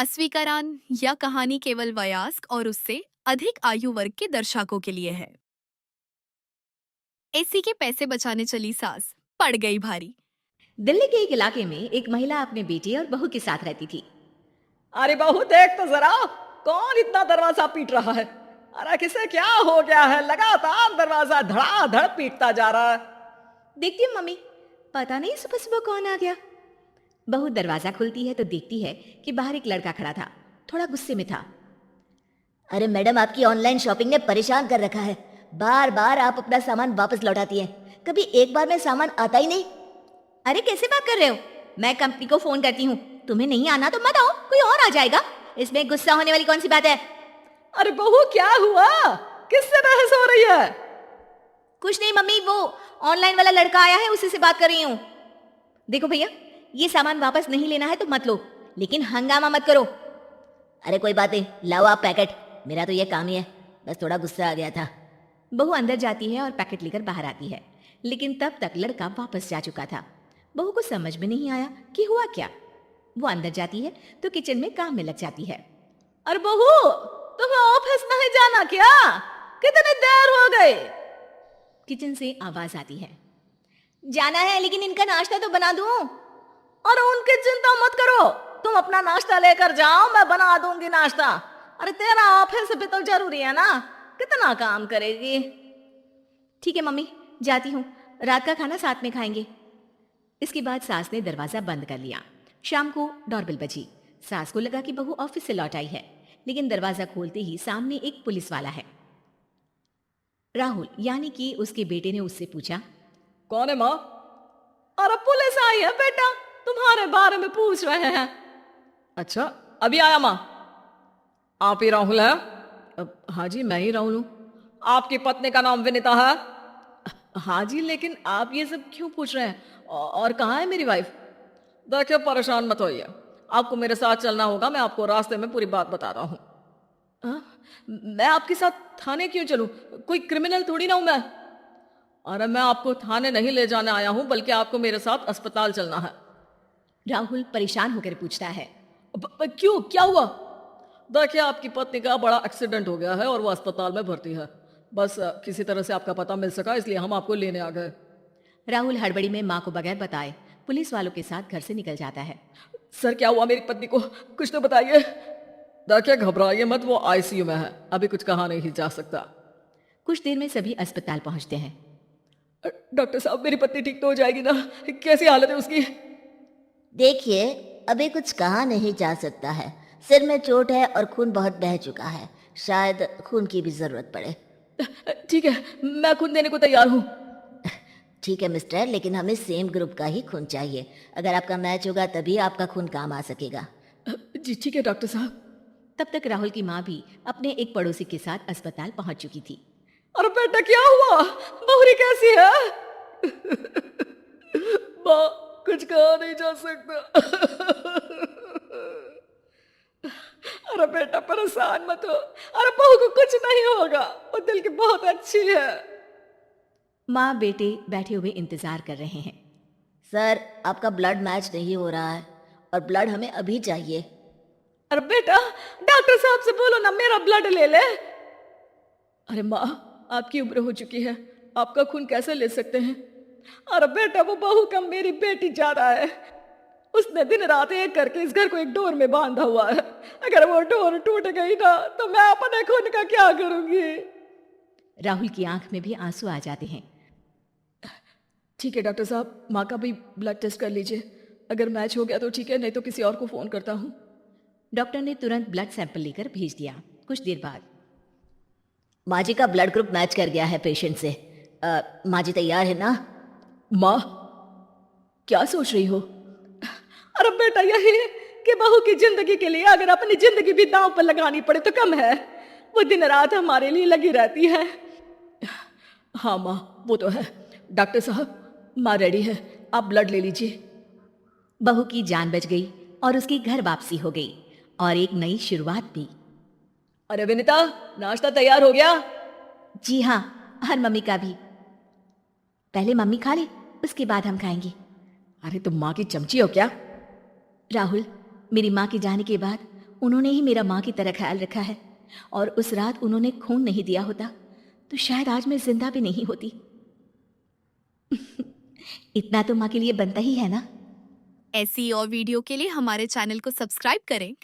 अस्वीकरण या कहानी केवल वयस्क और उससे अधिक आयु वर्ग के दर्शकों के लिए है। एसी के पैसे बचाने चली सास, पड़ गई भारी। दिल्ली के एक इलाके में एक महिला अपने बेटे और बहू के साथ रहती थी। अरे बहू देख तो जरा, कौन इतना दरवाजा पीट रहा है। अरे किसे क्या हो गया है, लगातार दरवाजा धड़ाधड़ पीटता जा रहा है। देखती हूँ मम्मी, पता नहीं सुबह सुबह कौन आ गया। बहू दरवाजा खोलती है तो देखती है कि बाहर एक लड़का खड़ा था। थोड़ा गुस्से में था। अरे मैडम, आपकी ऑनलाइन शॉपिंग ने परेशान कर रखा है। बार बार आप अपना सामान वापस लौटाती हैं, कभी एक बार में सामान आता ही नहीं। अरे कैसे बात कर रहे हो? मैं कंपनी को फोन करती हूँ, तुम्हें नहीं आना तो मत आओ, कोई और आ जाएगा। इसमें गुस्सा होने वाली कौन सी बात है? अरे बहू क्या हुआ, किससे बहस हो रही है? कुछ नहीं मम्मी, वो ऑनलाइन वाला लड़का आया है, उसी से बात कर रही हूँ। देखो भैया, ये सामान वापस नहीं लेना है तो मत लो, लेकिन हंगामा मत करो। अरे कोई बात नहीं, लाओ आप पैकेट, मेरा तो ये काम ही है, बस थोड़ा गुस्सा आ गया था। बहू अंदर जाती है और पैकेट लेकर बाहर आती है, लेकिन तब तक लड़का वापस जा चुका था। बहू को समझ में नहीं आया कि हुआ क्या। वो अंदर जाती है तो किचन में काम में लग जाती है। अरे बहू, तुम्हें ऑफिस नहीं जाना क्या? कितनी देर हो गई? किचन से आवाज आती है। जाना है, लेकिन इनका नाश्ता तो बना दूं। अरे उनकी चिंता मत करो, तुम अपना नाश्ता लेकर जाओ, मैं बना दूंगी नाश्ता। अरे तेरा ऑफिस भी तो जरूरी है ना, कितना काम करेगी। ठीक है मम्मी, जाती हूँ, रात का खाना साथ में खाएंगे। इसके बाद सास ने दरवाजा बंद कर लिया। शाम को डोरबेल बजी। सास को लगा कि बहू ऑफिस से लौट आई है, लेकिन दरवाजा खोलते ही सामने एक पुलिस वाला है। राहुल यानी कि उसके बेटे ने उससे पूछा, कौन है माँ? अरे पुलिस आई है बेटा, तुम्हारे बारे में पूछ रहे हैं। अच्छा, अभी आया माँ। आप ही राहुल है? हाँ जी, मैं ही राहुल हूँ। आपकी पत्नी का नाम विनीता है? हाँ जी, लेकिन आप ये सब क्यों पूछ रहे हैं? और कहाँ है मेरी वाइफ? देखिए, परेशान मत होइए, आपको मेरे साथ चलना होगा, मैं आपको रास्ते में पूरी बात बताता हूँ। मैं आपके साथ थाने क्यों चलूं? कोई क्रिमिनल थोड़ी ना हूं मैं। अरे मैं आपको थाने नहीं ले जाने आया हूं, बल्कि आपको मेरे साथ अस्पताल चलना है। राहुल परेशान होकर पूछता है। क्यों, क्या हुआ? देखिए, आपकी पत्नी का बड़ा एक्सीडेंट हो गया है और वो अस्पताल में भर्ती है। बस किसी तरह से आपका पता मिल सका, इसलिए हम आपको लेने आ गए। राहुल हड़बड़ी में माँ को बगैर बताए पुलिस वालों के साथ घर से निकल जाता है। सर, क्या हुआ मेरी पत्नी को, कुछ तो बताइए। देखिए, घबराइए मत, वो आईसीयू में है, अभी कुछ कहा नहीं जा सकता। कुछ देर में सभी अस्पताल पहुंचते हैं। डॉक्टर साहब, मेरी पत्नी ठीक तो हो जाएगी ना? कैसी हालत है उसकी? देखिए, अभी कुछ कहा नहीं जा सकता है, सिर में चोट है और खून बहुत बह चुका है, शायद खून की भी जरूरत पड़े। ठीक है, मैं खून देने को तैयार हूँ। ठीक है मिस्टर, लेकिन हमें सेम ग्रुप का ही खून चाहिए। अगर आपका मैच होगा तभी आपका खून काम आ सकेगा। जी ठीक है डॉक्टर साहब। तब तक राहुल की माँ भी अपने एक पड़ोसी के साथ अस्पताल पहुंच चुकी थी। अरे बेटा, क्या हुआ? बहुरी कैसी है? माँ, कुछ कहा नहीं जा सकता। अरे बेटा, परेशान मत हो, अरे बहू को कुछ नहीं होगा, वो दिल की बहुत अच्छी है। माँ बेटे बैठे हुए इंतजार कर रहे हैं। सर, आपका ब्लड मैच नहीं हो रहा है और ब्लड हमें अभी चाहिए। अरे बेटा, डॉक्टर साहब से बोलो ना, मेरा ब्लड ले ले। अरे माँ, आपकी उम्र हो चुकी है, आपका खून कैसे ले सकते हैं? अरे बेटा, वो बहू का मेरी बेटी जा रहा है, उसने दिन रात एक करके इस घर को एक डोर में बांधा हुआ है। अगर वो डोर टूट गई ना, तो मैं अपने खून का क्या करूंगी? राहुल की आंख में भी आंसू आ जाते हैं। ठीक है डॉक्टर साहब, माँ का भी ब्लड टेस्ट कर लीजिए, अगर मैच हो गया तो ठीक है, नहीं तो किसी और को फोन करता हूँ। डॉक्टर ने तुरंत ब्लड सैंपल लेकर भेज दिया। कुछ देर बाद माँ जी का ब्लड ग्रुप मैच कर गया है पेशेंट से। माँ जी तैयार है ना? माँ, क्या सोच रही हो? अरे बेटा, यही कि बहू की जिंदगी के लिए अगर अपनी जिंदगी भी दांव पर लगानी पड़े तो कम है। वो दिन रात हमारे लिए लगी रहती है। हाँ माँ, वो तो है। डॉक्टर साहब, माँ रेडी है, आप ब्लड ले लीजिए। बहू की जान बच गई और उसकी घर वापसी हो गई और एक नई शुरुआत भी। अरे विनीता, नाश्ता तैयार हो गया? जी हाँ, और मम्मी का भी। पहले मम्मी खा ले, उसके बाद हम खाएंगे। अरे तुम माँ की चमची हो क्या? राहुल, मेरी माँ के जाने के बाद उन्होंने ही मेरा माँ की तरह ख्याल रखा है, और उस रात उन्होंने खून नहीं दिया होता तो शायद आज मैं जिंदा भी नहीं होती। इतना तो माँ के लिए बनता ही है ना। ऐसी और वीडियो के लिए हमारे चैनल को सब्सक्राइब करें